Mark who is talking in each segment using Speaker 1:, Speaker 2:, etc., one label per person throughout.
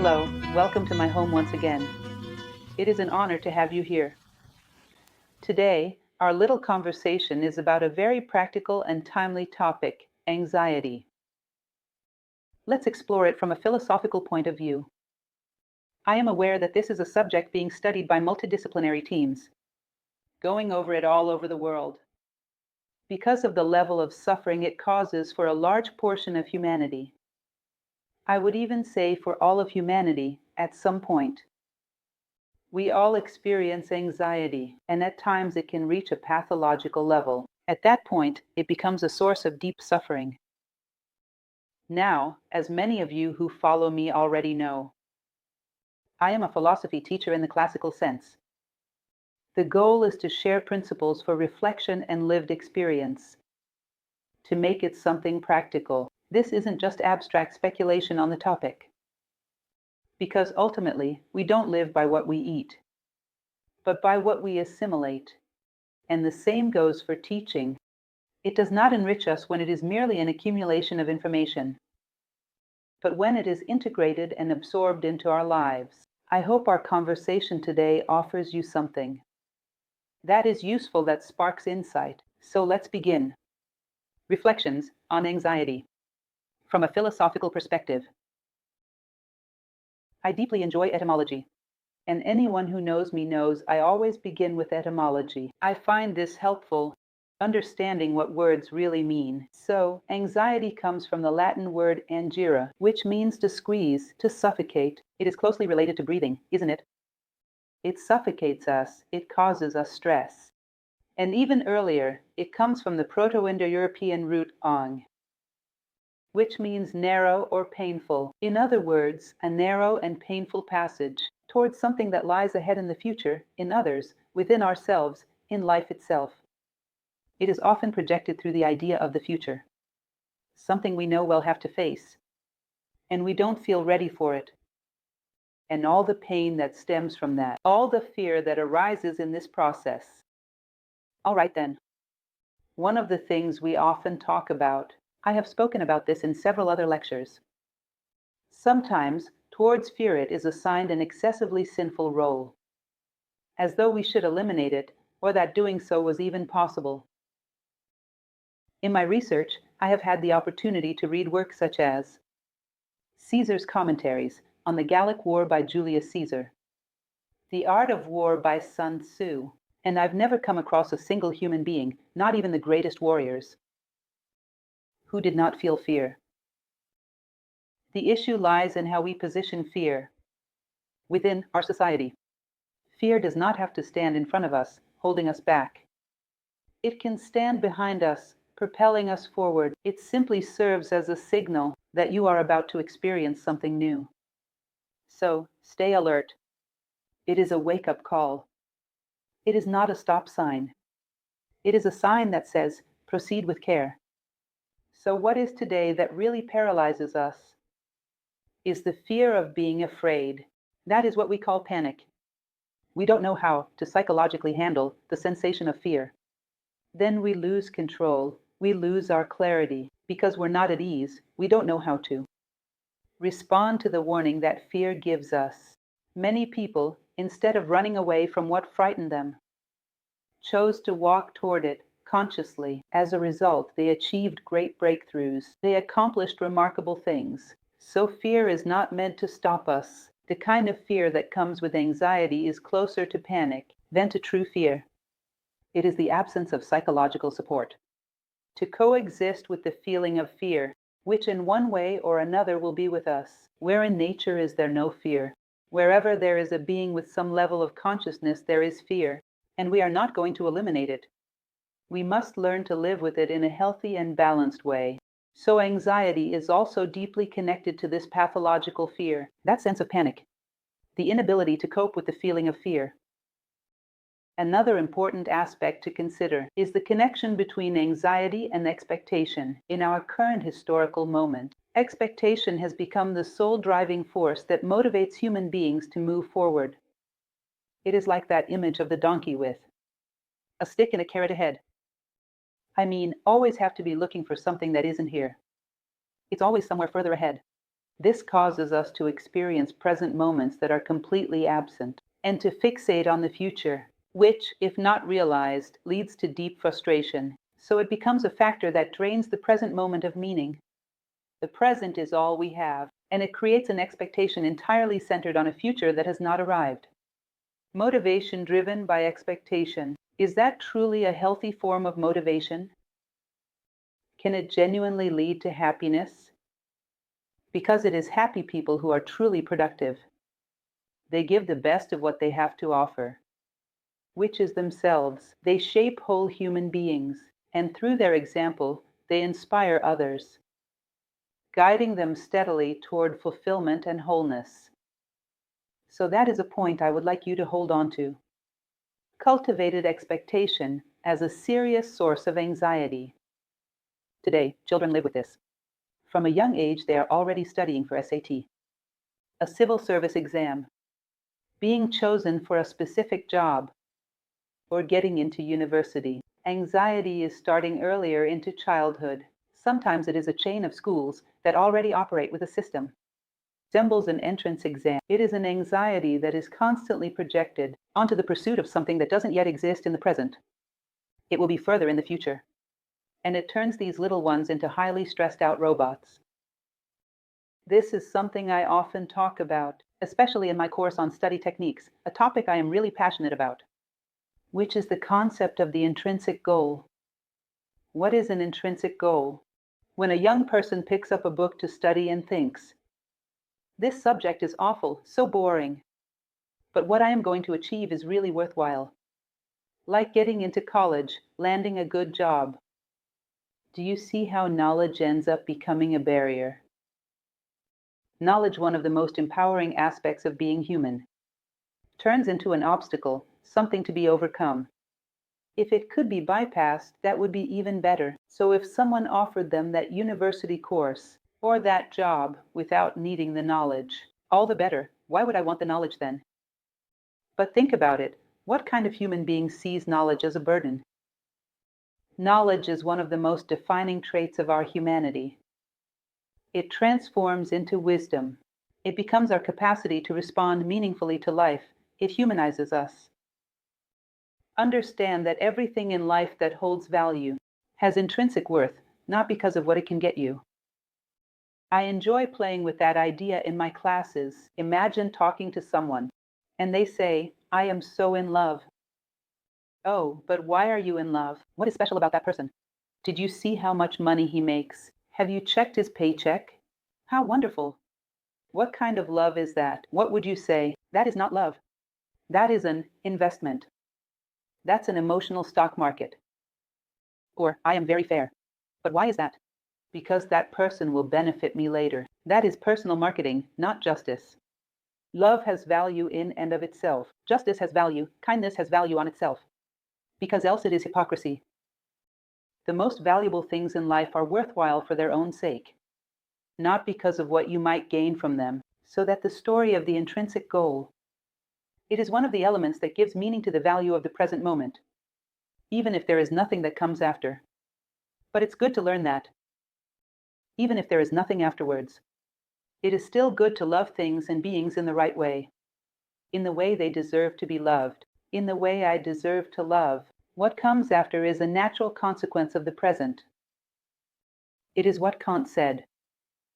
Speaker 1: Hello, welcome to my home once again. It is an honor to have you here. Today, our little conversation is about a very practical and timely topic, anxiety. Let's explore it from a philosophical point of view. I am aware that this is a subject being studied by multidisciplinary teams, going over it all over the world, because of the level of suffering it causes for a large portion of humanity. I would even say for all of humanity at some point. We all experience anxiety, and at times it can reach a pathological level. At that point, it becomes a source of deep suffering. Now, as many of you who follow me already know, I am a philosophy teacher in the classical sense. The goal is to share principles for reflection and lived experience, to make it something practical. This isn't just abstract speculation on the topic. Because ultimately, we don't live by what we eat, but by what we assimilate. And the same goes for teaching. It does not enrich us when it is merely an accumulation of information, but when it is integrated and absorbed into our lives. I hope our conversation today offers you something that is useful, that sparks insight. So let's begin. Reflections on anxiety from a philosophical perspective. I deeply enjoy etymology, and anyone who knows me knows I always begin with etymology. I find this helpful, understanding what words really mean. So, anxiety comes from the Latin word angere, which means to squeeze, to suffocate. It is closely related to breathing, isn't it? It suffocates us, it causes us stress. And even earlier, it comes from the Proto-Indo-European root ang, which means narrow or painful. In other words, a narrow and painful passage towards something that lies ahead in the future, in others, within ourselves, in life itself. It is often projected through the idea of the future, something we know we'll have to face, and we don't feel ready for it. And all the pain that stems from that, all the fear that arises in this process. All right then. One of the things we often talk about, I have spoken about this in several other lectures. Sometimes, towards fear it is assigned an excessively sinful role, as though we should eliminate it, or that doing so was even possible. In my research, I have had the opportunity to read works such as Caesar's Commentaries on the Gallic War by Julius Caesar, The Art of War by Sun Tzu, and I've never come across a single human being, not even the greatest warriors, who did not feel fear. The issue lies in how we position fear within our society. Fear does not have to stand in front of us, holding us back. It can stand behind us, propelling us forward. It simply serves as a signal that you are about to experience something new. So, stay alert. It is a wake-up call. It is not a stop sign. It is a sign that says, proceed with care. So what is today that really paralyzes us is the fear of being afraid. That is what we call panic. We don't know how to psychologically handle the sensation of fear. Then we lose control. We lose our clarity. Because we're not at ease, we don't know how to respond to the warning that fear gives us. Many people, instead of running away from what frightened them, chose to walk toward it consciously. As a result, they achieved great breakthroughs. They accomplished remarkable things. So fear is not meant to stop us. The kind of fear that comes with anxiety is closer to panic than to true fear. It is the absence of psychological support to coexist with the feeling of fear, which in one way or another will be with us. Where in nature is there no fear? Wherever there is a being with some level of consciousness, there is fear, and we are not going to eliminate it. We must learn to live with it in a healthy and balanced way. So anxiety is also deeply connected to this pathological fear, that sense of panic, the inability to cope with the feeling of fear. Another important aspect to consider is the connection between anxiety and expectation. In our current historical moment, expectation has become the sole driving force that motivates human beings to move forward. It is like that image of the donkey with a stick and a carrot ahead. I mean, always have to be looking for something that isn't here. It's always somewhere further ahead. This causes us to experience present moments that are completely absent, and to fixate on the future, which, if not realized, leads to deep frustration. So it becomes a factor that drains the present moment of meaning. The present is all we have, and it creates an expectation entirely centered on a future that has not arrived. Motivation driven by expectation. Is that truly a healthy form of motivation? Can it genuinely lead to happiness? Because it is happy people who are truly productive. They give the best of what they have to offer, which is themselves. They shape whole human beings, and through their example, they inspire others, guiding them steadily toward fulfillment and wholeness. So that is a point I would like you to hold on to. Cultivated expectation as a serious source of anxiety. Today, children live with this. From a young age, they are already studying for SAT, a civil service exam, being chosen for a specific job, or getting into university. Anxiety is starting earlier into childhood. Sometimes it is a chain of schools that already operate with a system. Resembles an entrance exam. It is an anxiety that is constantly projected onto the pursuit of something that doesn't yet exist in the present. It will be further in the future. And it turns these little ones into highly stressed out robots. This is something I often talk about, especially in my course on study techniques, a topic I am really passionate about, which is the concept of the intrinsic goal. What is an intrinsic goal? When a young person picks up a book to study and thinks, this subject is awful, so boring, but what I am going to achieve is really worthwhile. Like getting into college, landing a good job. Do you see how knowledge ends up becoming a barrier? Knowledge, one of the most empowering aspects of being human, turns into an obstacle, something to be overcome. If it could be bypassed, that would be even better. So if someone offered them that university course or that job without needing the knowledge, all the better. Why would I want the knowledge then? But think about it. What kind of human being sees knowledge as a burden? Knowledge is one of the most defining traits of our humanity. It transforms into wisdom. It becomes our capacity to respond meaningfully to life. It humanizes us. Understand that everything in life that holds value has intrinsic worth, not because of what it can get you. I enjoy playing with that idea in my classes. Imagine talking to someone, and they say, I am so in love. Oh, but why are you in love? What is special about that person? Did you see how much money he makes? Have you checked his paycheck? How wonderful. What kind of love is that? What would you say? That is not love. That is an investment. That's an emotional stock market. Or, I am very fair. But why is that? Because that person will benefit me later. That is personal marketing, not justice. Love has value in and of itself. Justice has value. Kindness has value on itself. Because else it is hypocrisy. The most valuable things in life are worthwhile for their own sake, not because of what you might gain from them. So that the story of the intrinsic goal, it is one of the elements that gives meaning to the value of the present moment, even if there is nothing that comes after. But it's good to learn that, even if there is nothing afterwards, it is still good to love things and beings in the right way, in the way they deserve to be loved, in the way I deserve to love. What comes after is a natural consequence of the present. It is what Kant said.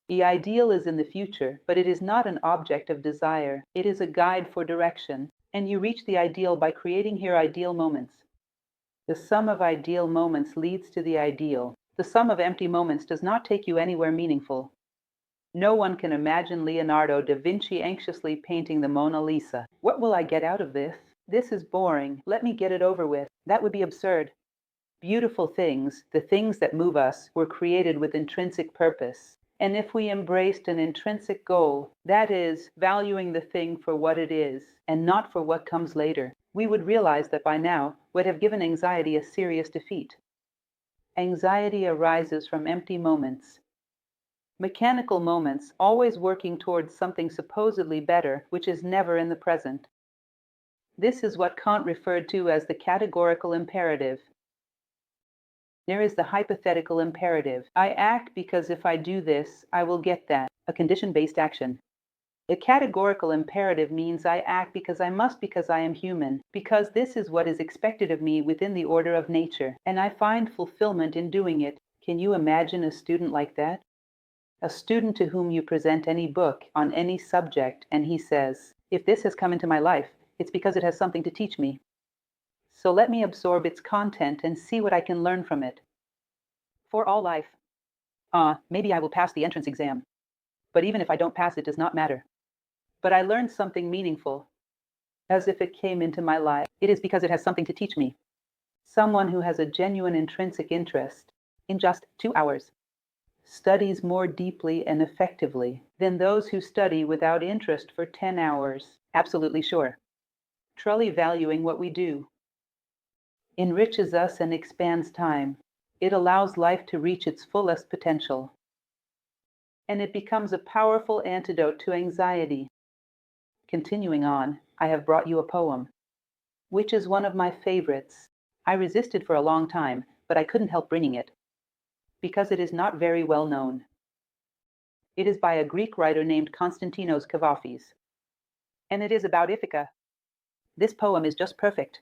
Speaker 1: The ideal is in the future, but it is not an object of desire. It is a guide for direction, and you reach the ideal by creating here ideal moments. The sum of ideal moments leads to the ideal. The sum of empty moments does not take you anywhere meaningful. No one can imagine Leonardo da Vinci anxiously painting the Mona Lisa. What will I get out of this? This is boring. Let me get it over with. That would be absurd. Beautiful things, the things that move us, were created with intrinsic purpose. And if we embraced an intrinsic goal, that is, valuing the thing for what it is, and not for what comes later, we would realize that by now would have given anxiety a serious defeat. Anxiety arises from empty moments. Mechanical moments, always working towards something supposedly better, which is never in the present. This is what Kant referred to as the categorical imperative. There is the hypothetical imperative. I act because if I do this, I will get that. a condition-based action. A categorical imperative means I act because I must, because I am human, because this is what is expected of me within the order of nature, and I find fulfillment in doing it. Can you imagine a student like that? A student to whom you present any book on any subject, and he says, if this has come into my life, it's because it has something to teach me. So let me absorb its content and see what I can learn from it. For all life. Maybe I will pass the entrance exam. But even if I don't pass, it does not matter. But I learned something meaningful, as if it came into my life. It is because it has something to teach me. Someone who has a genuine intrinsic interest, in just 2 hours, studies more deeply and effectively than those who study without interest for 10 hours. Absolutely sure. Truly valuing what we do enriches us and expands time. It allows life to reach its fullest potential. And it becomes a powerful antidote to anxiety. Continuing on, I have brought you a poem, which is one of my favorites. I resisted for a long time, but I couldn't help bringing it, because it is not very well known. It is by a Greek writer named Konstantinos Kavafis, and it is about Ithaca. This poem is just perfect,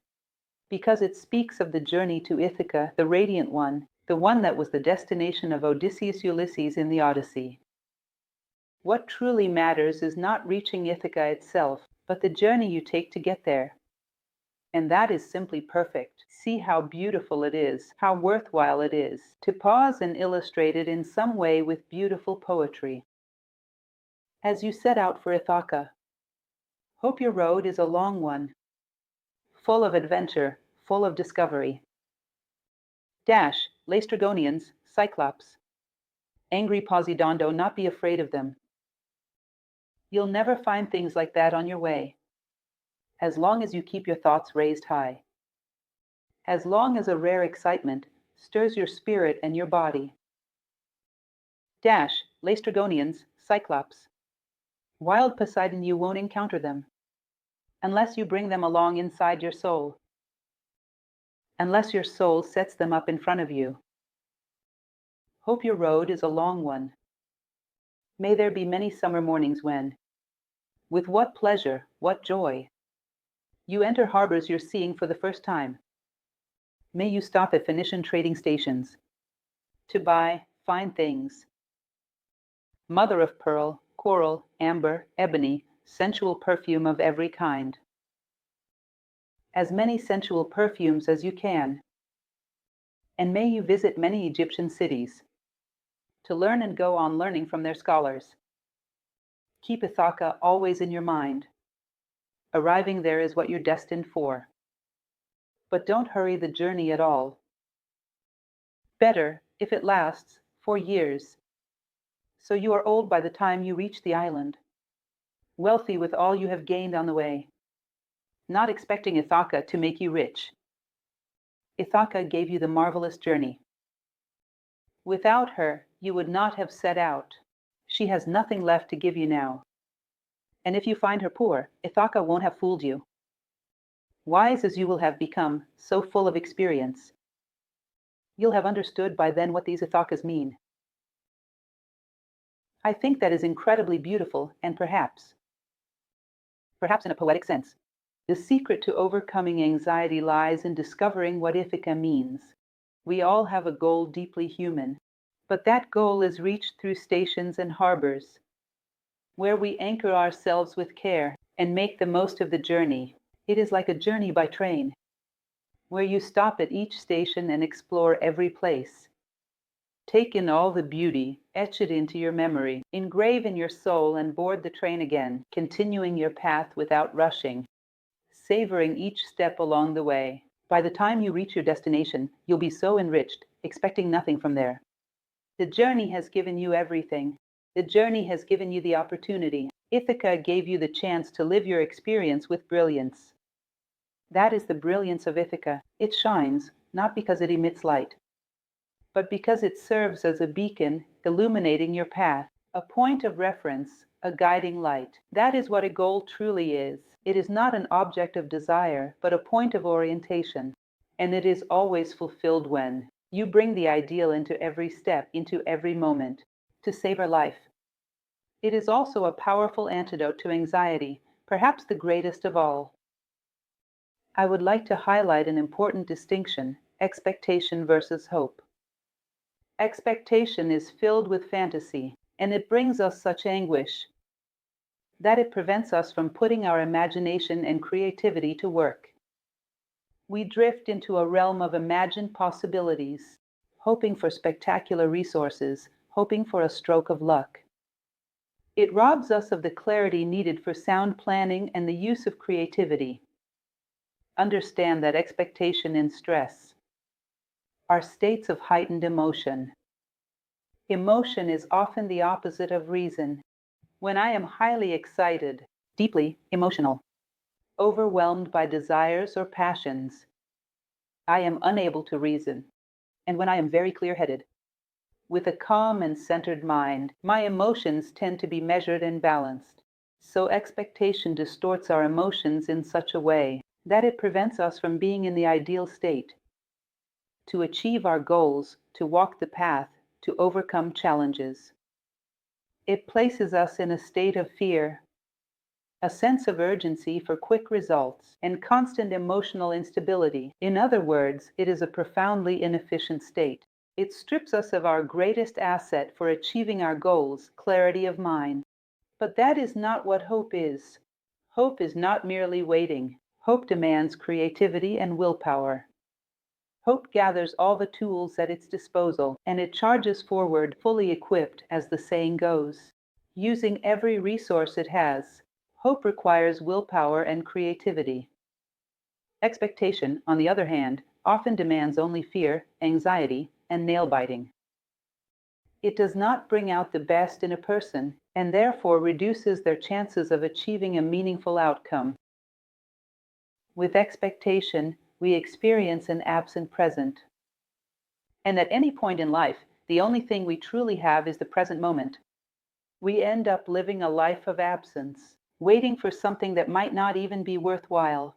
Speaker 1: because it speaks of the journey to Ithaca, the radiant one, the one that was the destination of Odysseus Ulysses in the Odyssey. What truly matters is not reaching Ithaca itself, but the journey you take to get there. And that is simply perfect. See how beautiful it is, how worthwhile it is, to pause and illustrate it in some way with beautiful poetry. As you set out for Ithaca, hope your road is a long one, full of adventure, full of discovery. Laestrygonians, Cyclops. Angry Posidondo, do not be afraid of them. You'll never find things like that on your way, as long as you keep your thoughts raised high. As long as a rare excitement stirs your spirit and your body. Laestrygonians, Cyclops. Wild Poseidon, you won't encounter them, unless you bring them along inside your soul, unless your soul sets them up in front of you. Hope your road is a long one. May there be many summer mornings when, with what pleasure, what joy, you enter harbors you're seeing for the first time. May you stop at Phoenician trading stations to buy fine things. Mother of pearl, coral, amber, ebony, sensual perfume of every kind. As many sensual perfumes as you can. And may you visit many Egyptian cities to learn and go on learning from their scholars. Keep Ithaca always in your mind. Arriving there is what you're destined for. But don't hurry the journey at all. Better, if it lasts, for years, so you are old by the time you reach the island, wealthy with all you have gained on the way, not expecting Ithaca to make you rich. Ithaca gave you the marvelous journey. Without her, you would not have set out. She has nothing left to give you now. And if you find her poor, Ithaca won't have fooled you. Wise as you will have become, so full of experience, you'll have understood by then what these Ithacas mean. I think that is incredibly beautiful, and perhaps in a poetic sense, the secret to overcoming anxiety lies in discovering what Ithaca means. We all have a goal deeply human, but that goal is reached through stations and harbors, where we anchor ourselves with care and make the most of the journey. It is like a journey by train, where you stop at each station and explore every place. Take in all the beauty, etch it into your memory, engrave in your soul, and board the train again, continuing your path without rushing, savoring each step along the way. By the time you reach your destination, you'll be so enriched, expecting nothing from there. The journey has given you everything. The journey has given you the opportunity. Ithaca gave you the chance to live your experience with brilliance. That is the brilliance of Ithaca. It shines, not because it emits light, but because it serves as a beacon, illuminating your path, a point of reference, a guiding light. That is what a goal truly is. It is not an object of desire, but a point of orientation. And it is always fulfilled when you bring the ideal into every step, into every moment, to savor life, It is also a powerful antidote to anxiety, perhaps the greatest of all. I would like to highlight an important distinction: expectation versus hope. Expectation is filled with fantasy, and it brings us such anguish that it prevents us from putting our imagination and creativity to work. We drift into a realm of imagined possibilities, hoping for spectacular resources, hoping for a stroke of luck. It robs us of the clarity needed for sound planning and the use of creativity. Understand that expectation and stress are states of heightened emotion. Emotion is often the opposite of reason. When I am highly excited, deeply emotional, overwhelmed by desires or passions, I am unable to reason. And when I am very clear-headed, with a calm and centered mind, my emotions tend to be measured and balanced. So expectation distorts our emotions in such a way that it prevents us from being in the ideal state, to achieve our goals, to walk the path, to overcome challenges. It places us in a state of fear, a sense of urgency for quick results, and constant emotional instability. In other words, it is a profoundly inefficient state. It strips us of our greatest asset for achieving our goals, clarity of mind. But that is not what hope is. Hope is not merely waiting. Hope demands creativity and willpower. Hope gathers all the tools at its disposal, and it charges forward fully equipped, as the saying goes. Using every resource it has, hope requires willpower and creativity. Expectation, on the other hand, often demands only fear, anxiety, and nail-biting. It does not bring out the best in a person, and therefore reduces their chances of achieving a meaningful outcome. With expectation, we experience an absent present. And at any point in life, the only thing we truly have is the present moment. We end up living a life of absence, waiting for something that might not even be worthwhile.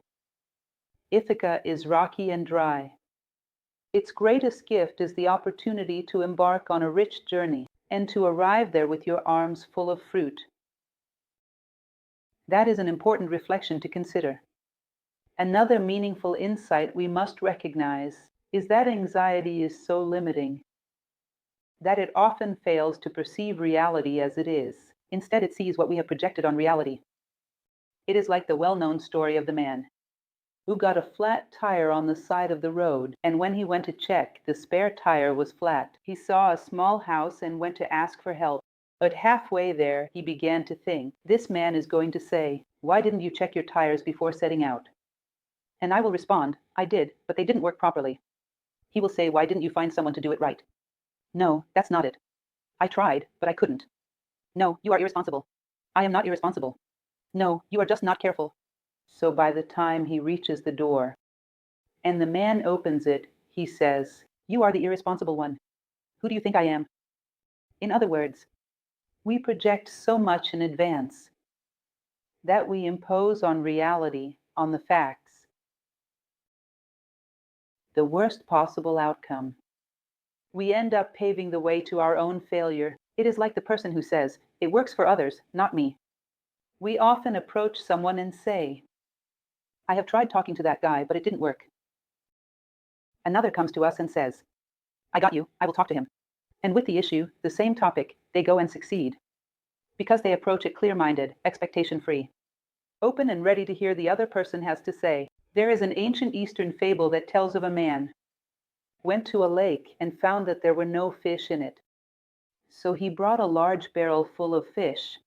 Speaker 1: Ithaca is rocky and dry. Its greatest gift is the opportunity to embark on a rich journey and to arrive there with your arms full of fruit. That is an important reflection to consider. Another meaningful insight we must recognize is that anxiety is so limiting, that it often fails to perceive reality as it is. Instead, it sees what we have projected on reality. It is like the well-known story of the man who got a flat tire on the side of the road, and when he went to check, the spare tire was flat. He saw a small house and went to ask for help. But halfway there, he began to think, this man is going to say, "Why didn't you check your tires before setting out?" And I will respond, "I did, but they didn't work properly." He will say, "Why didn't you find someone to do it right?" No, that's not it. I tried, but I couldn't. No, you are irresponsible. I am not irresponsible. No, you are just not careful. So by the time he reaches the door, and the man opens it, he says, "You are the irresponsible one. Who do you think I am?" In other words, we project so much in advance that we impose on reality, on the facts, the worst possible outcome. We end up paving the way to our own failure. It is like the person who says, "It works for others, not me." We often approach someone and say, "I have tried talking to that guy, but it didn't work." Another comes to us and says, "I got you, I will talk to him." And with the issue, the same topic, they go and succeed. Because they approach it clear-minded, expectation-free, open and ready to hear the other person has to say. There is an ancient Eastern fable that tells of a man who went to a lake and found that there were no fish in it. So he brought a large barrel full of fish,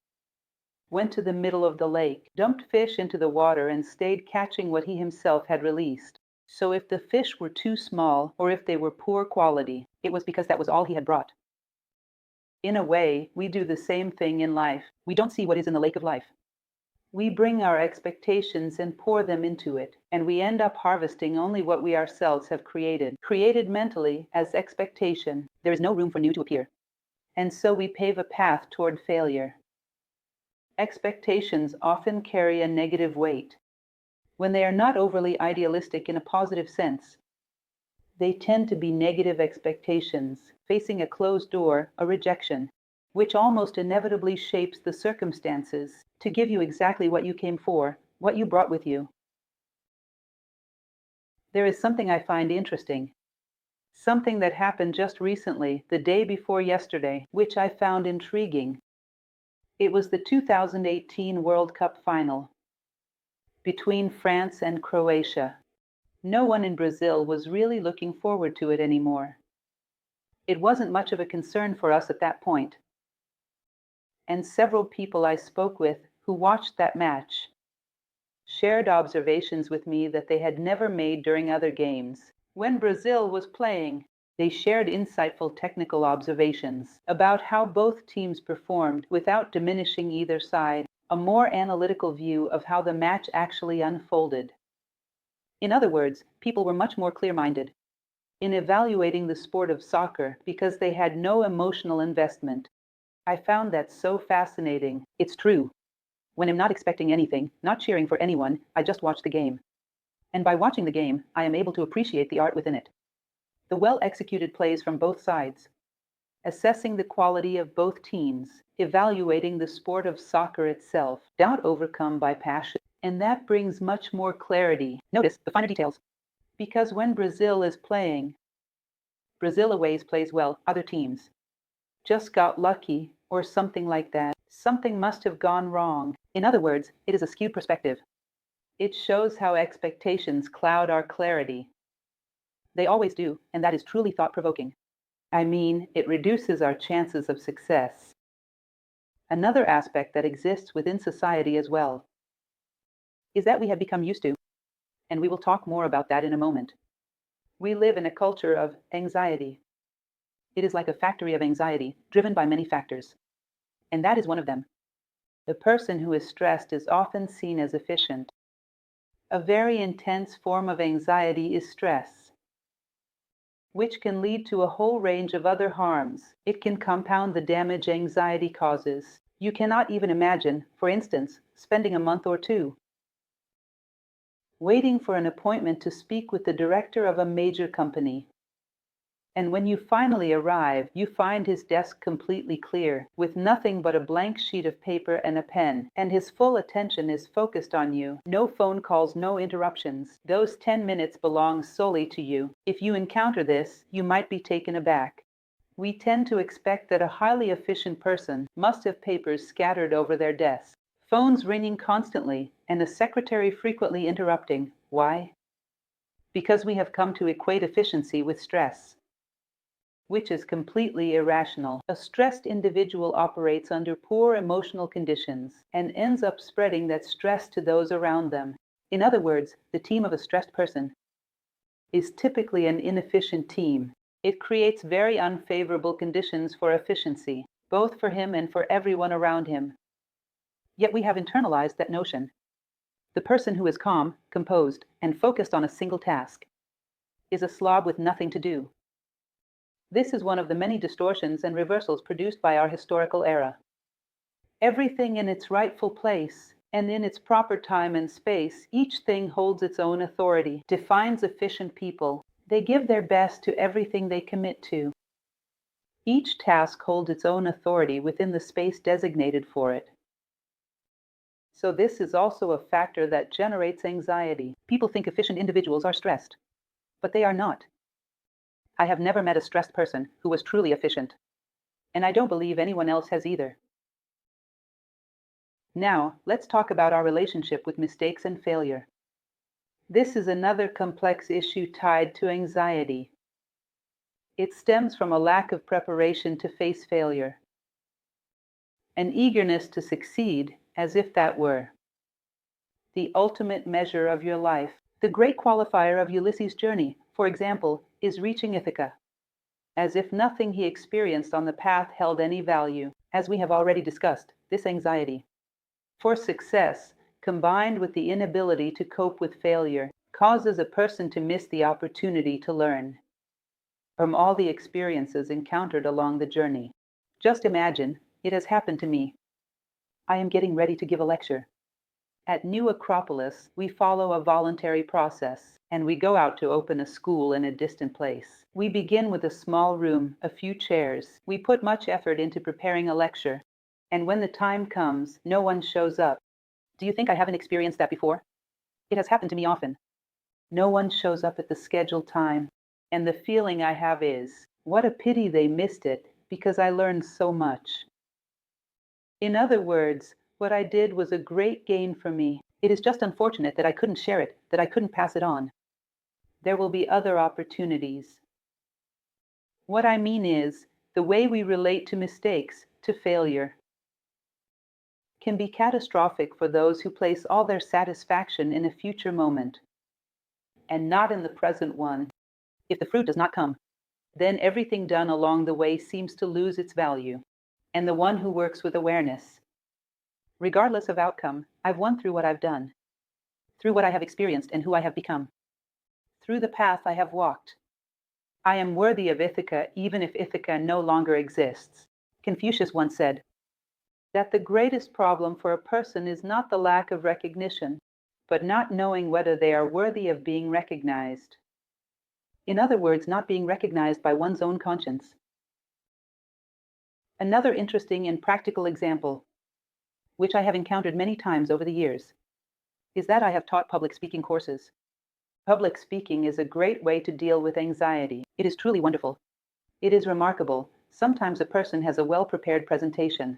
Speaker 1: went to the middle of the lake, dumped fish into the water, and stayed catching what he himself had released. So if the fish were too small, or if they were poor quality, it was because that was all he had brought. In a way, we do the same thing in life. We don't see what is in the lake of life. We bring our expectations and pour them into it, and we end up harvesting only what we ourselves have created mentally as expectation. There is no room for new to appear. And so we pave a path toward failure. Expectations often carry a negative weight. When they are not overly idealistic in a positive sense, they tend to be negative expectations, facing a closed door, a rejection. which almost inevitably shapes the circumstances to give you exactly what you came for, what you brought with you. There is something I find interesting, something that happened just recently, the day before yesterday, which I found intriguing. It was the 2018 World Cup final between France and Croatia. No one in Brazil was really looking forward to it anymore. It wasn't much of a concern for us at that point. And several people I spoke with who watched that match shared observations with me that they had never made during other games. When Brazil was playing, they shared insightful technical observations about how both teams performed without diminishing either side, a more analytical view of how the match actually unfolded. In other words, people were much more clear-minded in evaluating the sport of soccer because they had no emotional investment. I found that so fascinating. It's true. When I'm not expecting anything, not cheering for anyone, I just watch the game. And by watching the game, I am able to appreciate the art within it. The well-executed plays from both sides. Assessing the quality of both teams, evaluating the sport of soccer itself, doubt overcome by passion. And that brings much more clarity. Notice the finer details. Because when Brazil is playing, Brazil away plays well, other teams just got lucky, or something like that. Something must have gone wrong. In other words, it is a skewed perspective. It shows how expectations cloud our clarity. They always do, and that is truly thought-provoking. I mean, it reduces our chances of success. Another aspect that exists within society as well is that we have become used to, and we will talk more about that in a moment. We live in a culture of anxiety. It is like a factory of anxiety, driven by many factors. And that is one of them. The person who is stressed is often seen as efficient. A very intense form of anxiety is stress, which can lead to a whole range of other harms. It can compound the damage anxiety causes. You cannot even imagine, for instance, spending a month or two waiting for an appointment to speak with the director of a major company. And when you finally arrive, you find his desk completely clear, with nothing but a blank sheet of paper and a pen, and his full attention is focused on you. No phone calls, no interruptions. Those 10 minutes belong solely to you. If you encounter this, you might be taken aback. We tend to expect that a highly efficient person must have papers scattered over their desk, phones ringing constantly, and a secretary frequently interrupting. Why? Because we have come to equate efficiency with stress, which is completely irrational. A stressed individual operates under poor emotional conditions and ends up spreading that stress to those around them. In other words, the team of a stressed person is typically an inefficient team. It creates very unfavorable conditions for efficiency, both for him and for everyone around him. Yet we have internalized that notion. The person who is calm, composed, and focused on a single task is a slob with nothing to do. This is one of the many distortions and reversals produced by our historical era. Everything in its rightful place and in its proper time and space, each thing holds its own authority, defines efficient people. They give their best to everything they commit to. Each task holds its own authority within the space designated for it. So this is also a factor that generates anxiety. People think efficient individuals are stressed, but they are not. I have never met a stressed person who was truly efficient, and I don't believe anyone else has either. Now, let's talk about our relationship with mistakes and failure. This is another complex issue tied to anxiety. It stems from a lack of preparation to face failure, an eagerness to succeed as if that were the ultimate measure of your life. The great qualifier of Ulysses' journey, for example, is reaching Ithaca, as if nothing he experienced on the path held any value. As we have already discussed, this anxiety for success, combined with the inability to cope with failure, causes a person to miss the opportunity to learn from all the experiences encountered along the journey. Just imagine, it has happened to me. I am getting ready to give a lecture. At New Acropolis, we follow a voluntary process, and we go out to open a school in a distant place. We begin with a small room, a few chairs. We put much effort into preparing a lecture, and when the time comes, no one shows up. Do you think I haven't experienced that before? It has happened to me often. No one shows up at the scheduled time, and the feeling I have is, what a pity they missed it, because I learned so much. In other words, what I did was a great gain for me. It is just unfortunate that I couldn't share it, that I couldn't pass it on. There will be other opportunities. What I mean is, the way we relate to mistakes, to failure, can be catastrophic for those who place all their satisfaction in a future moment and not in the present one. If the fruit does not come, then everything done along the way seems to lose its value. And the one who works with awareness, regardless of outcome, I've won through what I've done, through what I have experienced and who I have become, through the path I have walked. I am worthy of Ithaca even if Ithaca no longer exists. Confucius once said that the greatest problem for a person is not the lack of recognition, but not knowing whether they are worthy of being recognized. In other words, not being recognized by one's own conscience. Another interesting and practical example, which I have encountered many times over the years, is that I have taught public speaking courses. Public speaking is a great way to deal with anxiety. It is truly wonderful. It is remarkable. Sometimes a person has a well-prepared presentation.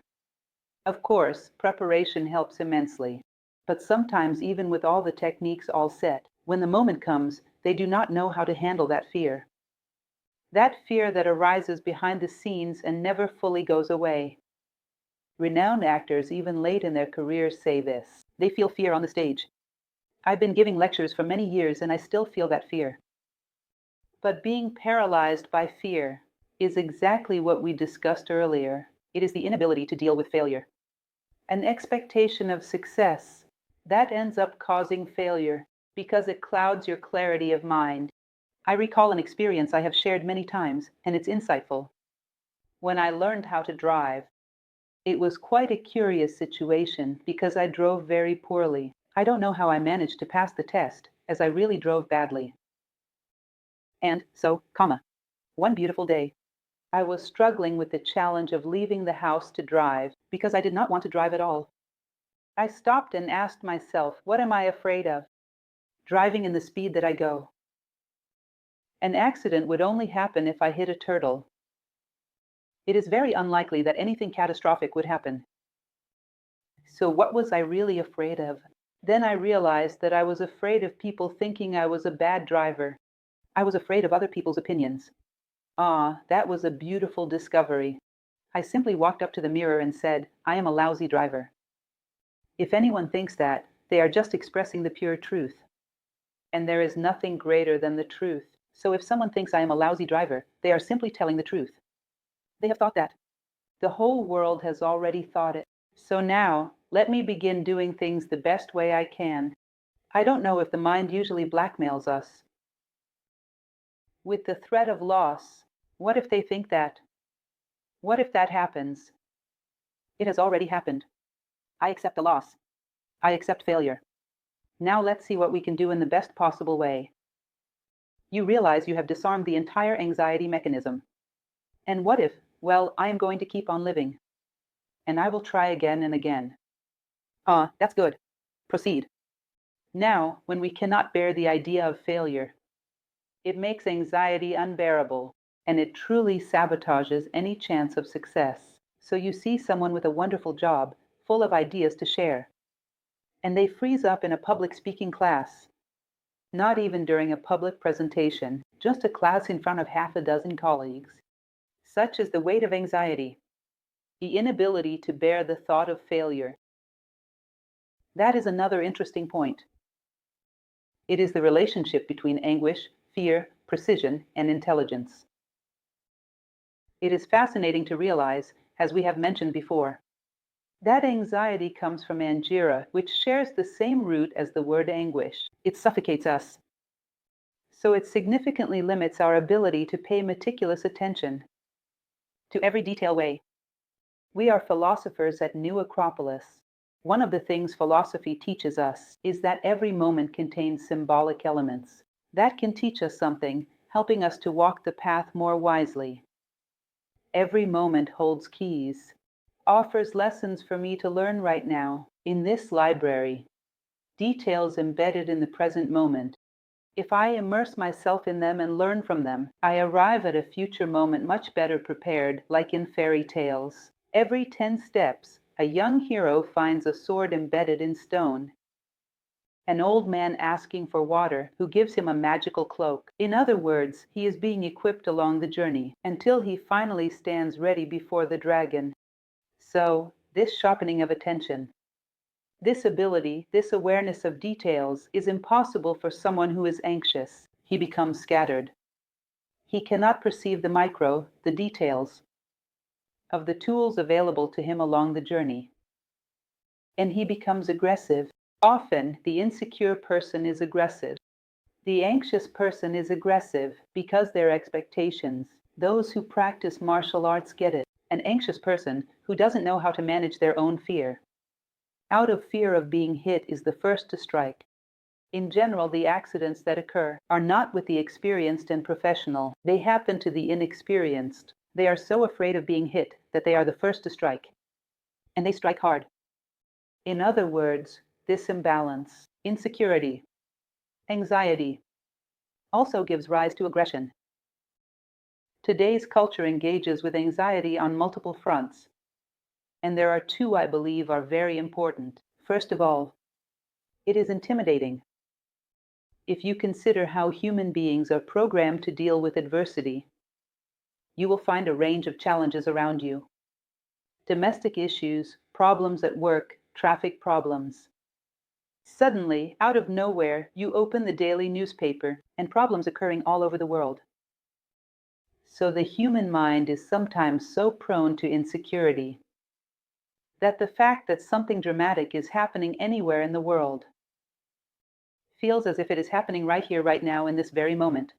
Speaker 1: Of course, preparation helps immensely. But sometimes, even with all the techniques all set, when the moment comes, they do not know how to handle that fear. That fear that arises behind the scenes and never fully goes away. Renowned actors, even late in their careers, say this. They feel fear on the stage. I've been giving lectures for many years and I still feel that fear. But being paralyzed by fear is exactly what we discussed earlier. It is the inability to deal with failure. An expectation of success that ends up causing failure because it clouds your clarity of mind. I recall an experience I have shared many times, and it's insightful. When I learned how to drive, it was quite a curious situation because I drove very poorly. I don't know how I managed to pass the test, as I really drove badly. And so, one beautiful day, I was struggling with the challenge of leaving the house to drive because I did not want to drive at all. I stopped and asked myself, what am I afraid of? Driving in the speed that I go. An accident would only happen if I hit a turtle. It is very unlikely that anything catastrophic would happen. So what was I really afraid of? Then I realized that I was afraid of people thinking I was a bad driver. I was afraid of other people's opinions. Ah, that was a beautiful discovery. I simply walked up to the mirror and said, I am a lousy driver. If anyone thinks that, they are just expressing the pure truth. And there is nothing greater than the truth. So if someone thinks I am a lousy driver, they are simply telling the truth. They have thought that. The whole world has already thought it. So now, let me begin doing things the best way I can. I don't know if the mind usually blackmails us with the threat of loss. What if they think that? What if that happens? It has already happened. I accept the loss. I accept failure. Now let's see what we can do in the best possible way. You realize you have disarmed the entire anxiety mechanism. And what if, well, I am going to keep on living. And I will try again and again. Ah, that's good. Proceed. Now, when we cannot bear the idea of failure, it makes anxiety unbearable, and it truly sabotages any chance of success. So you see someone with a wonderful job, full of ideas to share, and they freeze up in a public speaking class. Not even during a public presentation, just a class in front of half a dozen colleagues. Such is the weight of anxiety, the inability to bear the thought of failure. That is another interesting point. It is the relationship between anguish, fear, precision, and intelligence. It is fascinating to realize, as we have mentioned before, that anxiety comes from angira, which shares the same root as the word anguish. It suffocates us. So it significantly limits our ability to pay meticulous attention to every detail way. We are philosophers at New Acropolis. One of the things philosophy teaches us is that every moment contains symbolic elements. That can teach us something, helping us to walk the path more wisely. Every moment holds keys, offers lessons for me to learn right now, in this library, details embedded in the present moment. If I immerse myself in them and learn from them, I arrive at a future moment much better prepared, like in fairy tales. Every 10 steps, a young hero finds a sword embedded in stone. An old man asking for water, who gives him a magical cloak. In other words, he is being equipped along the journey, until he finally stands ready before the dragon. So, this sharpening of attention, this ability, this awareness of details, is impossible for someone who is anxious. He becomes scattered. He cannot perceive the details of the tools available to him along the journey. And he becomes aggressive. Often, the insecure person is aggressive. The anxious person is aggressive because their expectations. Those who practice martial arts get it. An anxious person who doesn't know how to manage their own fear, out of fear of being hit, is the first to strike. In general, the accidents that occur are not with the experienced and professional. They happen to the inexperienced. They are so afraid of being hit that they are the first to strike. And they strike hard. In other words, this imbalance, insecurity, anxiety, also gives rise to aggression. Today's culture engages with anxiety on multiple fronts. And there are two I believe are very important. First of all, it is intimidating. If you consider how human beings are programmed to deal with adversity, you will find a range of challenges around you. Domestic issues, problems at work, traffic problems. Suddenly, out of nowhere, you open the daily newspaper, and problems occurring all over the world. So the human mind is sometimes so prone to insecurity that the fact that something dramatic is happening anywhere in the world feels as if it is happening right here, right now, in this very moment.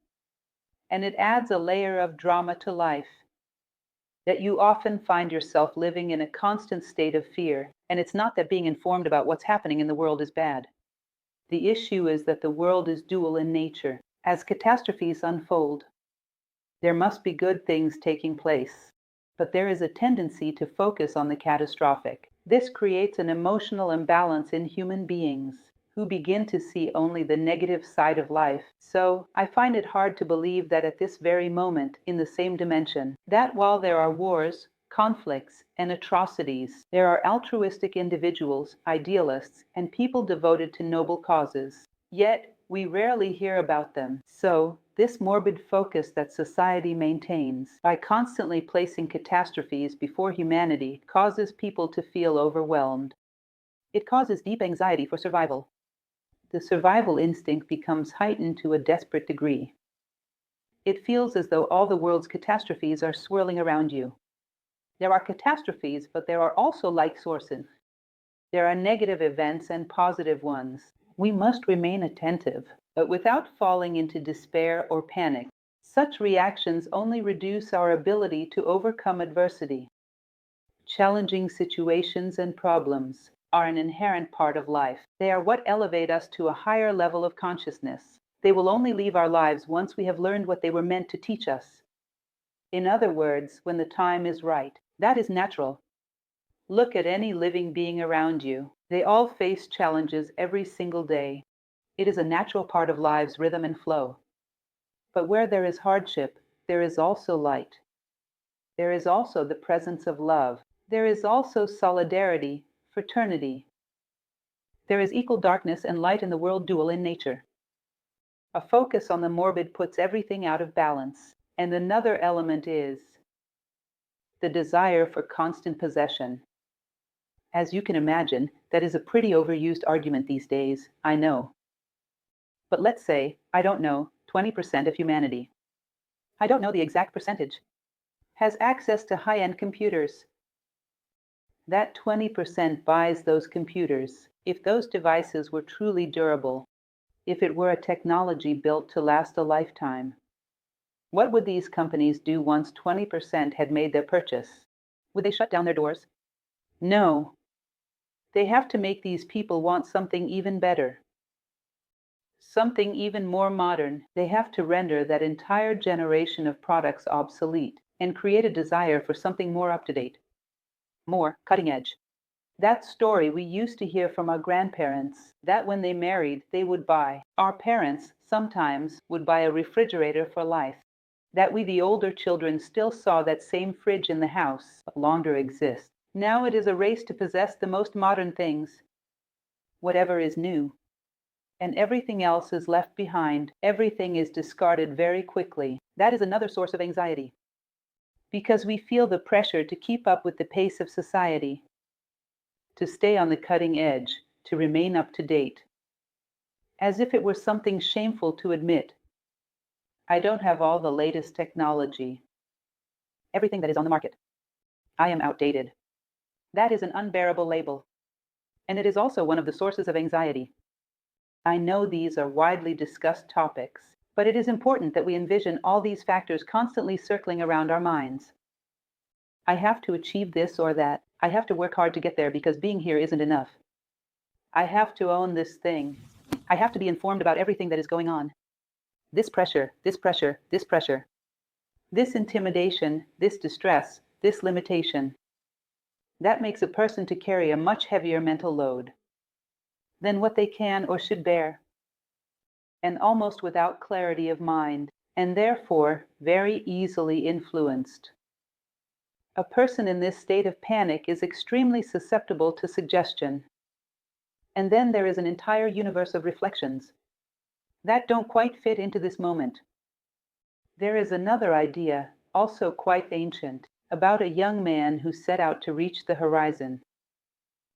Speaker 1: And it adds a layer of drama to life, that you often find yourself living in a constant state of fear. And it's not that being informed about what's happening in the world is bad. The issue is that the world is dual in nature. As catastrophes unfold, there must be good things taking place, but there is a tendency to focus on the catastrophic. This creates an emotional imbalance in human beings, who begin to see only the negative side of life. So, I find it hard to believe that at this very moment, in the same dimension, that while there are wars, conflicts, and atrocities, there are altruistic individuals, idealists, and people devoted to noble causes. Yet, we rarely hear about them. So, this morbid focus that society maintains by constantly placing catastrophes before humanity causes people to feel overwhelmed. It causes deep anxiety for survival. The survival instinct becomes heightened to a desperate degree. It feels as though all the world's catastrophes are swirling around you. There are catastrophes, but there are also light sources. There are negative events and positive ones. We must remain attentive, but without falling into despair or panic. Such reactions only reduce our ability to overcome adversity. Challenging situations and problems are an inherent part of life. They are what elevate us to a higher level of consciousness. They will only leave our lives once we have learned what they were meant to teach us. In other words, when the time is right. That is natural. Look at any living being around you. They all face challenges every single day. It is a natural part of life's rhythm and flow. But where there is hardship, there is also light. There is also the presence of love. There is also solidarity, fraternity. There is equal darkness and light in the world, dual in nature. A focus on the morbid puts everything out of balance. And another element is the desire for constant possession. As you can imagine, that is a pretty overused argument these days, I know. But let's say, I don't know, 20% of humanity, I don't know the exact percentage, has access to high-end computers. That 20% buys those computers. If those devices were truly durable, if it were a technology built to last a lifetime, what would these companies do once 20% had made their purchase? Would they shut down their doors? No. They have to make these people want something even better, something even more modern. They have to render that entire generation of products obsolete and create a desire for something more up to date, more cutting edge. That story we used to hear from our grandparents, that when they married, they would buy. Our parents sometimes would buy a refrigerator for life. That we, the older children, still saw that same fridge in the house, no longer exists. Now it is a race to possess the most modern things, whatever is new. And everything else is left behind. Everything is discarded very quickly. That is another source of anxiety, because we feel the pressure to keep up with the pace of society, to stay on the cutting edge, to remain up to date, as if it were something shameful to admit. I don't have all the latest technology, everything that is on the market. I am outdated. That is an unbearable label, and it is also one of the sources of anxiety. I know these are widely discussed topics, but it is important that we envision all these factors constantly circling around our minds. I have to achieve this or that. I have to work hard to get there because being here isn't enough. I have to own this thing. I have to be informed about everything that is going on. This pressure, this pressure, this pressure. This intimidation, this distress, this limitation. That makes a person to carry a much heavier mental load than what they can or should bear, and almost without clarity of mind, and therefore very easily influenced. A person in this state of panic is extremely susceptible to suggestion. And then there is an entire universe of reflections that don't quite fit into this moment. There is another idea, also quite ancient, about a young man who set out to reach the horizon,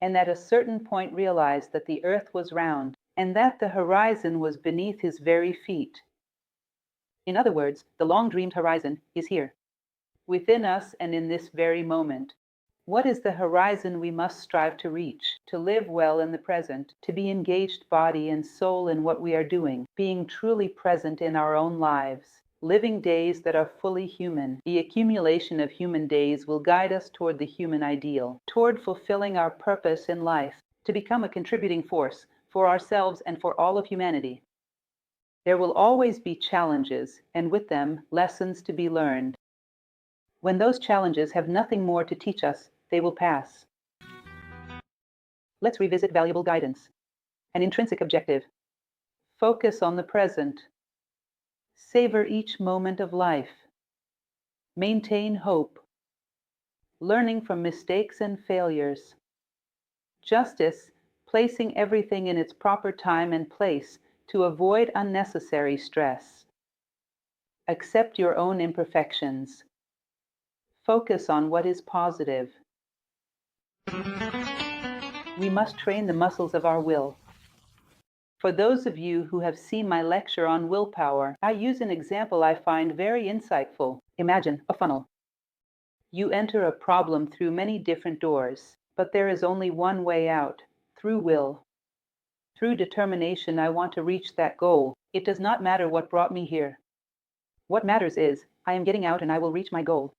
Speaker 1: and at a certain point realized that the earth was round, and that the horizon was beneath his very feet. In other words, the long-dreamed horizon is here, within us and in this very moment. What is the horizon we must strive to reach, to live well in the present, to be engaged body and soul in what we are doing, being truly present in our own lives, living days that are fully human? The accumulation of human days will guide us toward the human ideal, toward fulfilling our purpose in life, to become a contributing force for ourselves and for all of humanity. There will always be challenges, and with them, lessons to be learned. When those challenges have nothing more to teach us, they will pass. Let's revisit valuable guidance. An intrinsic objective. Focus on the present. Savor each moment of life. Maintain hope. Learning from mistakes and failures. Justice, placing everything in its proper time and place to avoid unnecessary stress. Accept your own imperfections. Focus on what is positive. We must train the muscles of our will. For those of you who have seen my lecture on willpower, I use an example I find very insightful. Imagine a funnel. You enter a problem through many different doors, but there is only one way out, through will. Through determination, I want to reach that goal. It does not matter what brought me here. What matters is, I am getting out and I will reach my goal.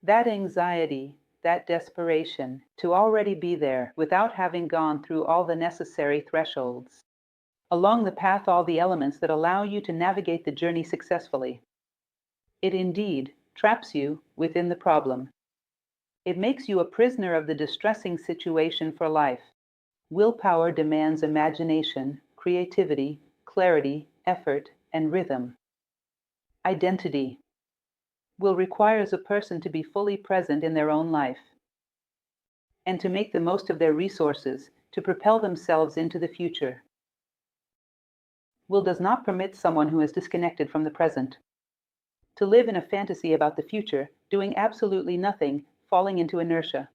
Speaker 1: That anxiety, that desperation, to already be there without having gone through all the necessary thresholds. Along the path, all the elements that allow you to navigate the journey successfully. It indeed traps you within the problem. It makes you a prisoner of the distressing situation for life. Willpower demands imagination, creativity, clarity, effort, and rhythm. Identity. Will requires a person to be fully present in their own life and to make the most of their resources to propel themselves into the future. Will does not permit someone who is disconnected from the present to live in a fantasy about the future, doing absolutely nothing, falling into inertia,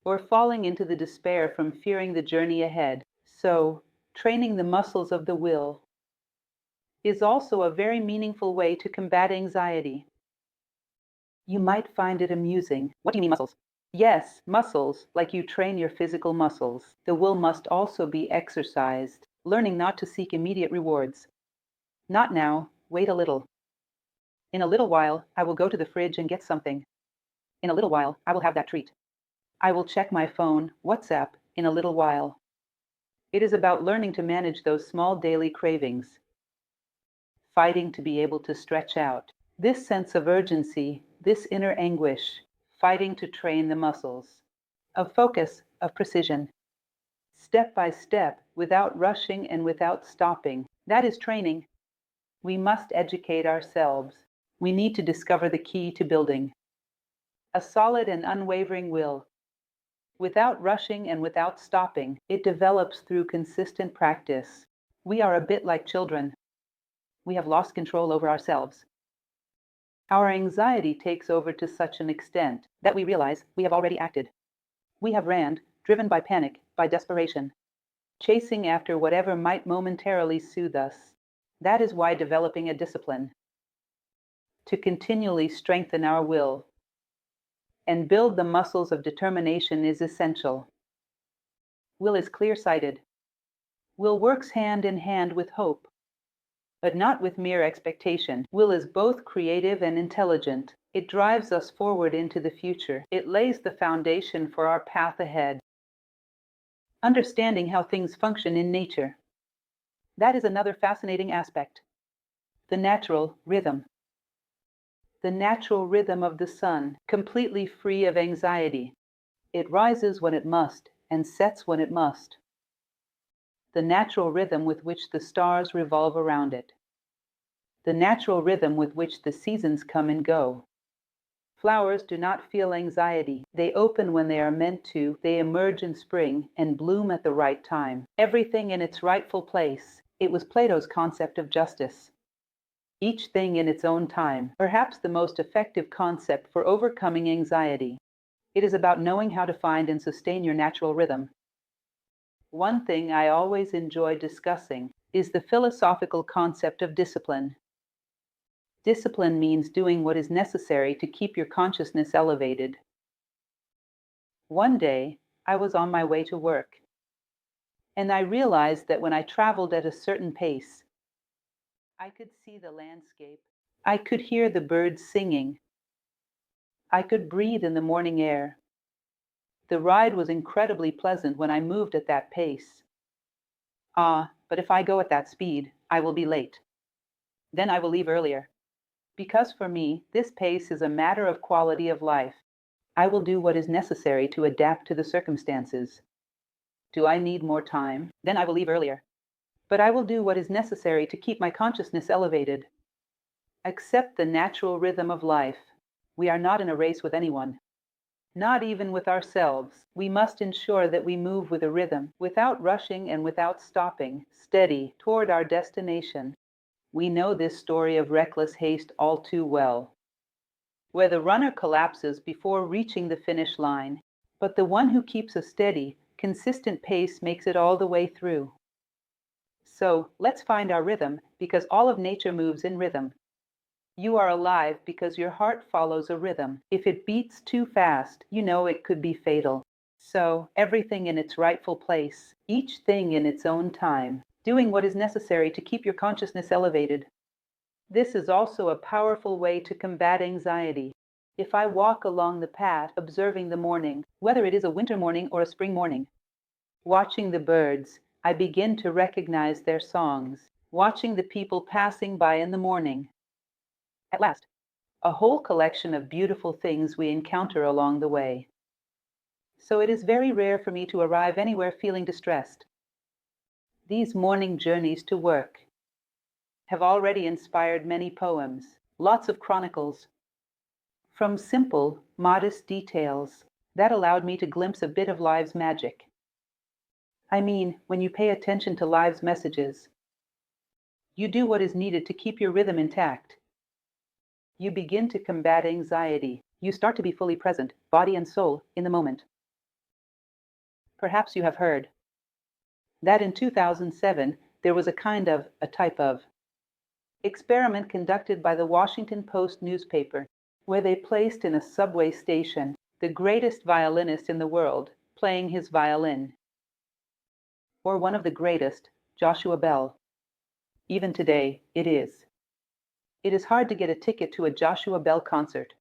Speaker 1: or falling into the despair from fearing the journey ahead. So, training the muscles of the will is also a very meaningful way to combat anxiety. You might find it amusing. What do you mean, muscles? Yes, muscles, like you train your physical muscles. The will must also be exercised, learning not to seek immediate rewards. Not now, wait a little. In a little while, I will go to the fridge and get something. In a little while, I will have that treat. I will check my phone, WhatsApp, in a little while. It is about learning to manage those small daily cravings, fighting to be able to stretch out. This sense of urgency, this inner anguish, fighting to train the muscles, of focus, of precision, step by step, without rushing and without stopping. That is training. We must educate ourselves. We need to discover the key to building a solid and unwavering will. Without rushing and without stopping, it develops through consistent practice. We are a bit like children. We have lost control over ourselves. Our anxiety takes over to such an extent that we realize we have already acted. We have ran, driven by panic, by desperation, chasing after whatever might momentarily soothe us. That is why developing a discipline to continually strengthen our will and build the muscles of determination is essential. Will is clear-sighted. Will works hand in hand with hope, but not with mere expectation. Will is both creative and intelligent. It drives us forward into the future. It lays the foundation for our path ahead. Understanding how things function in nature. That is another fascinating aspect. The natural rhythm. The natural rhythm of the sun, completely free of anxiety. It rises when it must and sets when it must. The natural rhythm with which the stars revolve around it. The natural rhythm with which the seasons come and go. Flowers do not feel anxiety. They open when they are meant to. They emerge in spring and bloom at the right time. Everything in its rightful place. It was Plato's concept of justice. Each thing in its own time, perhaps the most effective concept for overcoming anxiety. It is about knowing how to find and sustain your natural rhythm. One thing I always enjoy discussing is the philosophical concept of discipline. Discipline means doing what is necessary to keep your consciousness elevated. One day, I was on my way to work, and I realized that when I traveled at a certain pace, I could see the landscape. I could hear the birds singing. I could breathe in the morning air. The ride was incredibly pleasant when I moved at that pace. But if I go at that speed, I will be late. Then I will leave earlier. Because for me, this pace is a matter of quality of life. I will do what is necessary to adapt to the circumstances. Do I need more time? Then I will leave earlier. But I will do what is necessary to keep my consciousness elevated. Accept the natural rhythm of life. We are not in a race with anyone. Not even with ourselves. We must ensure that we move with a rhythm, without rushing and without stopping, steady, toward our destination. We know this story of reckless haste all too well, where the runner collapses before reaching the finish line, but the one who keeps a steady, consistent pace makes it all the way through. So, let's find our rhythm, because all of nature moves in rhythm. You are alive because your heart follows a rhythm. If it beats too fast, you know it could be fatal. So, everything in its rightful place, each thing in its own time, doing what is necessary to keep your consciousness elevated. This is also a powerful way to combat anxiety. If I walk along the path observing the morning, whether it is a winter morning or a spring morning, watching the birds, I begin to recognize their songs, watching the people passing by in the morning. At last, a whole collection of beautiful things we encounter along the way. So it is very rare for me to arrive anywhere feeling distressed. These morning journeys to work have already inspired many poems, lots of chronicles, from simple, modest details that allowed me to glimpse a bit of life's magic. I mean, when you pay attention to life's messages, you do what is needed to keep your rhythm intact. You begin to combat anxiety. You start to be fully present, body and soul, in the moment. Perhaps you have heard that in 2007, there was a type of experiment conducted by the Washington Post newspaper, where they placed in a subway station the greatest violinist in the world playing his violin, or one of the greatest, Joshua Bell. Even today, it is. It is hard to get a ticket to a Joshua Bell concert.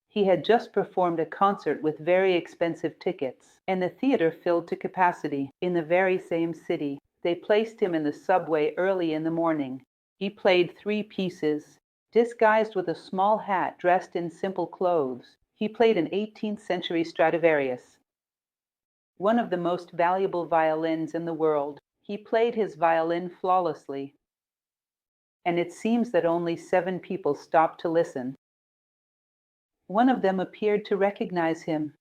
Speaker 1: He had just performed a concert with very expensive tickets, and the theater filled to capacity. In the very same city, they placed him in the subway early in the morning. He played 3 pieces. Disguised with a small hat, dressed in simple clothes, he played an 18th century Stradivarius, one of the most valuable violins in the world. He played his violin flawlessly, and it seems that only 7 people stopped to listen. One of them appeared to recognize him.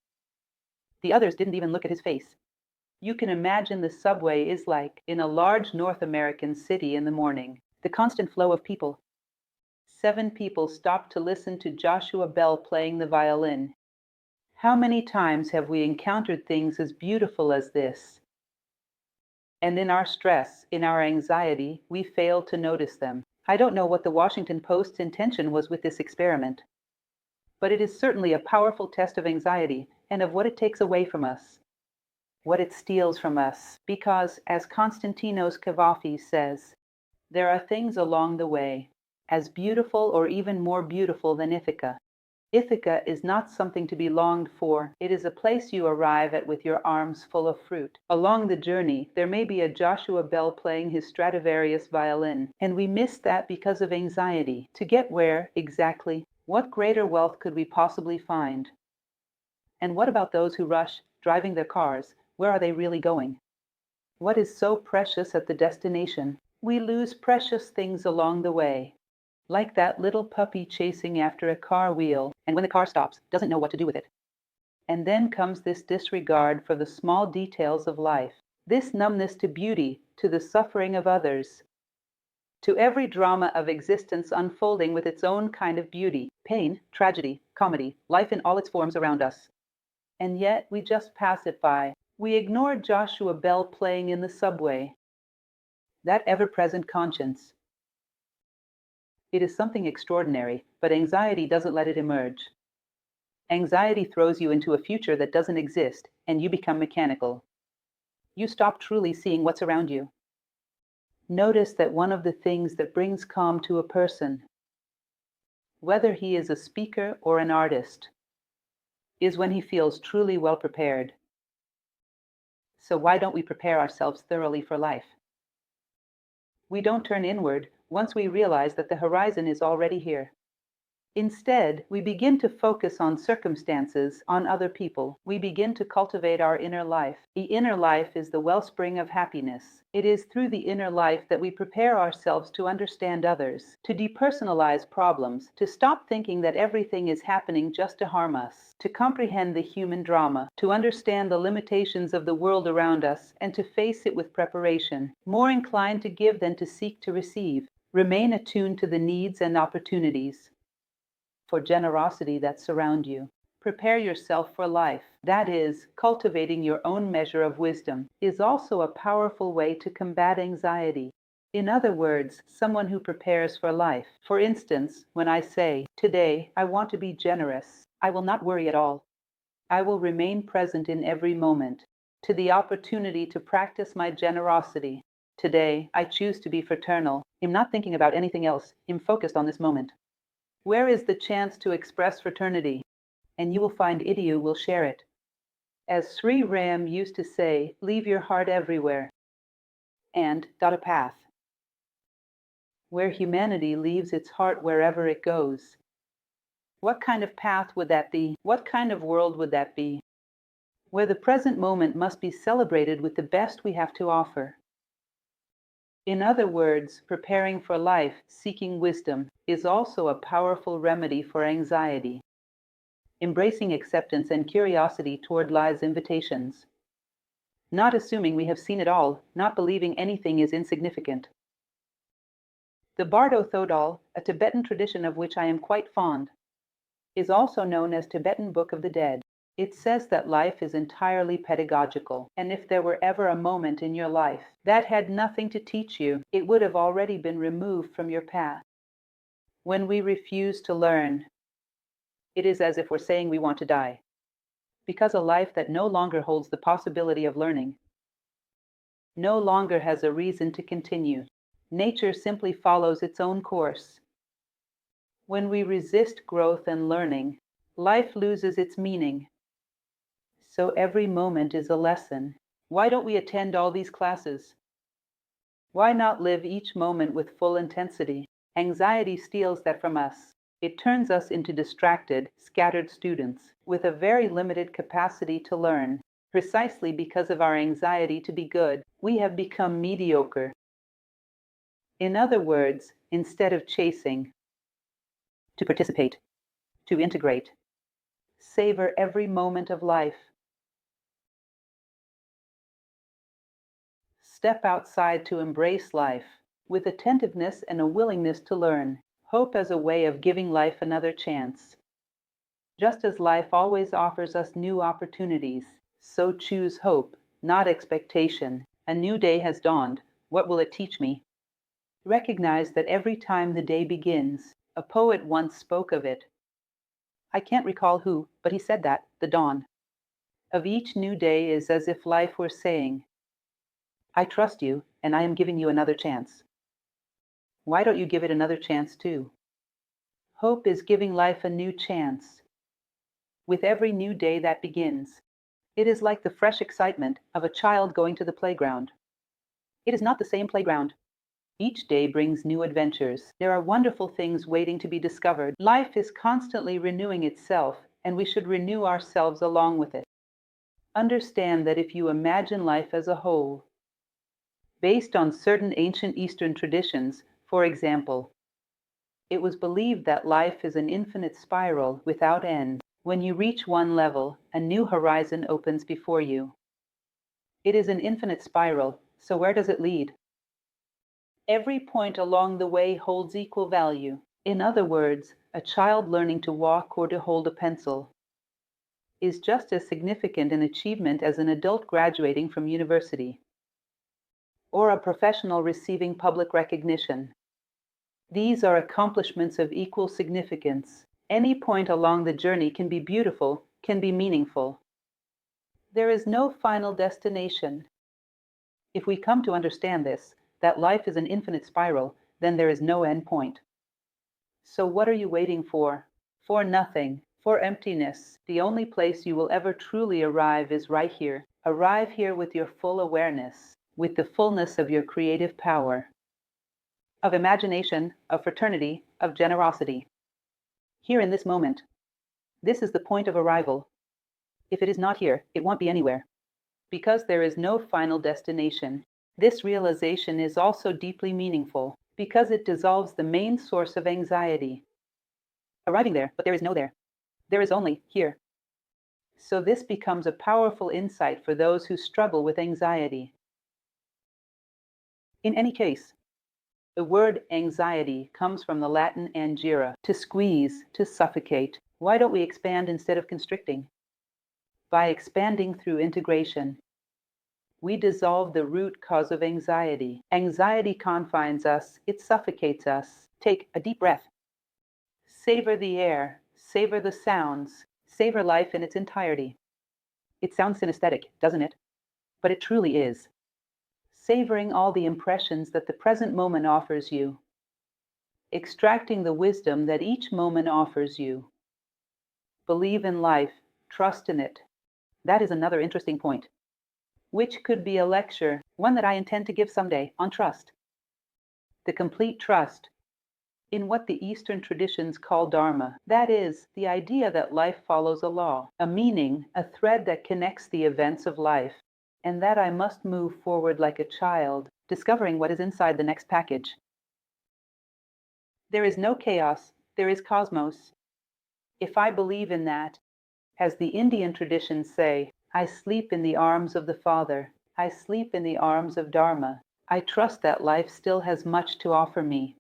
Speaker 1: The others didn't even look at his face. You can imagine the subway is like in a large North American city in the morning. The constant flow of people. 7 people stopped to listen to Joshua Bell playing the violin. How many times have we encountered things as beautiful as this? And in our stress, in our anxiety, we fail to notice them. I don't know what the Washington Post's intention was with this experiment, but it is certainly a powerful test of anxiety and of what it takes away from us, what it steals from us. Because, as Konstantinos Kavafis says, there are things along the way, as beautiful or even more beautiful than Ithaca. Ithaca is not something to be longed for. It is a place you arrive at with your arms full of fruit. Along the journey, there may be a Joshua Bell playing his Stradivarius violin, and we miss that because of anxiety. To get where, exactly? What greater wealth could we possibly find? And what about those who rush, driving their cars? Where are they really going? What is so precious at the destination? We lose precious things along the way. Like that little puppy chasing after a car wheel, and when the car stops, doesn't know what to do with it. And then comes this disregard for the small details of life, this numbness to beauty, to the suffering of others, to every drama of existence unfolding with its own kind of beauty, pain, tragedy, comedy, life in all its forms around us. And yet we just pass it by. We ignore Joshua Bell playing in the subway, that ever-present conscience. It is something extraordinary, but anxiety doesn't let it emerge. Anxiety throws you into a future that doesn't exist, and you become mechanical. You stop truly seeing what's around you. Notice that one of the things that brings calm to a person, whether he is a speaker or an artist, is when he feels truly well prepared. So why don't we prepare ourselves thoroughly for life? We don't turn inward once we realize that the horizon is already here. Instead, we begin to focus on circumstances, on other people. We begin to cultivate our inner life. The inner life is the wellspring of happiness. It is through the inner life that we prepare ourselves to understand others, to depersonalize problems, to stop thinking that everything is happening just to harm us, to comprehend the human drama, to understand the limitations of the world around us, and to face it with preparation, more inclined to give than to seek to receive. Remain attuned to the needs and opportunities for generosity that surround you. Prepare yourself for life. That is, cultivating your own measure of wisdom is also a powerful way to combat anxiety. In other words, someone who prepares for life. For instance, when I say, today, I want to be generous, I will not worry at all. I will remain present in every moment, to the opportunity to practice my generosity. Today, I choose to be fraternal. I'm not thinking about anything else. I'm focused on this moment. Where is the chance to express fraternity? And you will find Idiu will share it. As Sri Ram used to say, leave your heart everywhere. And a path. Where humanity leaves its heart wherever it goes. What kind of path would that be? What kind of world would that be? Where the present moment must be celebrated with the best we have to offer. In other words, preparing for life, seeking wisdom, is also a powerful remedy for anxiety. Embracing acceptance and curiosity toward life's invitations. Not assuming we have seen it all, not believing anything is insignificant. The Bardo Thodol, a Tibetan tradition of which I am quite fond, is also known as Tibetan Book of the Dead. It says that life is entirely pedagogical, and if there were ever a moment in your life that had nothing to teach you, it would have already been removed from your path. When we refuse to learn, it is as if we're saying we want to die, because a life that no longer holds the possibility of learning no longer has a reason to continue. Nature simply follows its own course. When we resist growth and learning, life loses its meaning. So every moment is a lesson. Why don't we attend all these classes? Why not live each moment with full intensity? Anxiety steals that from us. It turns us into distracted, scattered students with a very limited capacity to learn. Precisely because of our anxiety to be good, we have become mediocre. In other words, instead of chasing, to participate, to integrate, savor every moment of life. Step outside to embrace life with attentiveness and a willingness to learn. Hope as a way of giving life another chance. Just as life always offers us new opportunities, so choose hope, not expectation. A new day has dawned. What will it teach me? Recognize that every time the day begins, a poet once spoke of it. I can't recall who, but he said that, the dawn of each new day is as if life were saying, I trust you, and I am giving you another chance. Why don't you give it another chance too? Hope is giving life a new chance. With every new day that begins, it is like the fresh excitement of a child going to the playground. It is not the same playground. Each day brings new adventures. There are wonderful things waiting to be discovered. Life is constantly renewing itself, and we should renew ourselves along with it. Understand that if you imagine life as a whole, based on certain ancient Eastern traditions, for example, it was believed that life is an infinite spiral without end. When you reach one level, a new horizon opens before you. It is an infinite spiral, so where does it lead? Every point along the way holds equal value. In other words, a child learning to walk or to hold a pencil is just as significant an achievement as an adult graduating from university, or a professional receiving public recognition. These are accomplishments of equal significance. Any point along the journey can be beautiful, can be meaningful. There is no final destination. If we come to understand this, that life is an infinite spiral, then there is no end point. So what are you waiting for? For nothing, for emptiness. The only place you will ever truly arrive is right here. Arrive here with your full awareness, with the fullness of your creative power, of imagination, of fraternity, of generosity. Here in this moment. This is the point of arrival. If it is not here, it won't be anywhere. Because there is no final destination. This realization is also deeply meaningful, because it dissolves the main source of anxiety. Arriving there, but there is no there. There is only here. So this becomes a powerful insight for those who struggle with anxiety. In any case, the word anxiety comes from the Latin angere, to squeeze, to suffocate. Why don't we expand instead of constricting? By expanding through integration, we dissolve the root cause of anxiety. Anxiety confines us, it suffocates us. Take a deep breath. Savor the air, savor the sounds, savor life in its entirety. It sounds synesthetic, doesn't it? But it truly is. Savoring all the impressions that the present moment offers you. Extracting the wisdom that each moment offers you. Believe in life, trust in it. That is another interesting point, which could be a lecture, one that I intend to give someday, on trust. The complete trust in what the Eastern traditions call Dharma. That is, the idea that life follows a law, a meaning, a thread that connects the events of life, and that I must move forward like a child, discovering what is inside the next package. There is no chaos, there is cosmos. If I believe in that, as the Indian traditions say, I sleep in the arms of the Father, I sleep in the arms of Dharma. I trust that life still has much to offer me.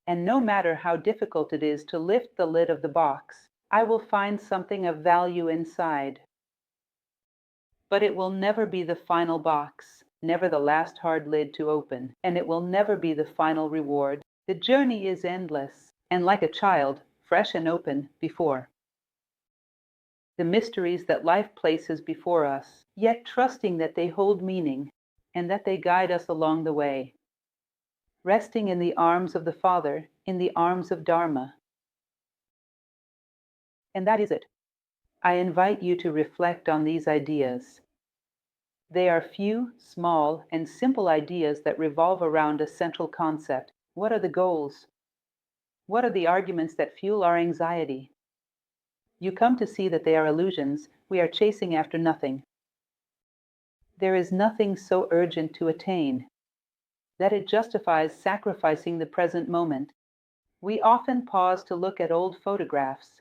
Speaker 1: And no matter how difficult it is to lift the lid of the box, I will find something of value inside. But it will never be the final box, never the last hard lid to open, and it will never be the final reward. The journey is endless, and like a child, fresh and open before. The mysteries that life places before us, yet trusting that they hold meaning, and that they guide us along the way. Resting in the arms of the Father, in the arms of Dharma. And that is it. I invite you to reflect on these ideas. They are few, small, and simple ideas that revolve around a central concept. What are the goals? What are the arguments that fuel our anxiety? You come to see that they are illusions. We are chasing after nothing. There is nothing so urgent to attain that it justifies sacrificing the present moment. We often pause to look at old photographs.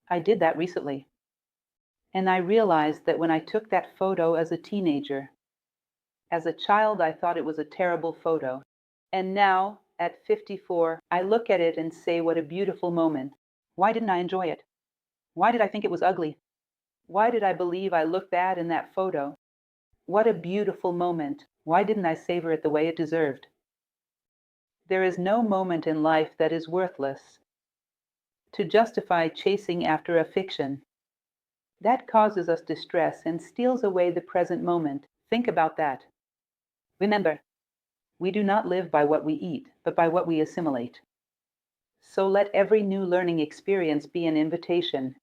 Speaker 1: I did that recently. And I realized that when I took that photo as a teenager, as a child, I thought it was a terrible photo. And now, at 54, I look at it and say, what a beautiful moment. Why didn't I enjoy it? Why did I think it was ugly? Why did I believe I looked bad in that photo? What a beautiful moment. Why didn't I savor it the way it deserved? There is no moment in life that is worthless. To justify chasing after a fiction, that causes us distress and steals away the present moment. Think about that. Remember, we do not live by what we eat, but by what we assimilate. So let every new learning experience be an invitation,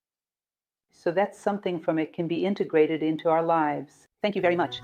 Speaker 1: so that something from it can be integrated into our lives. Thank you very much.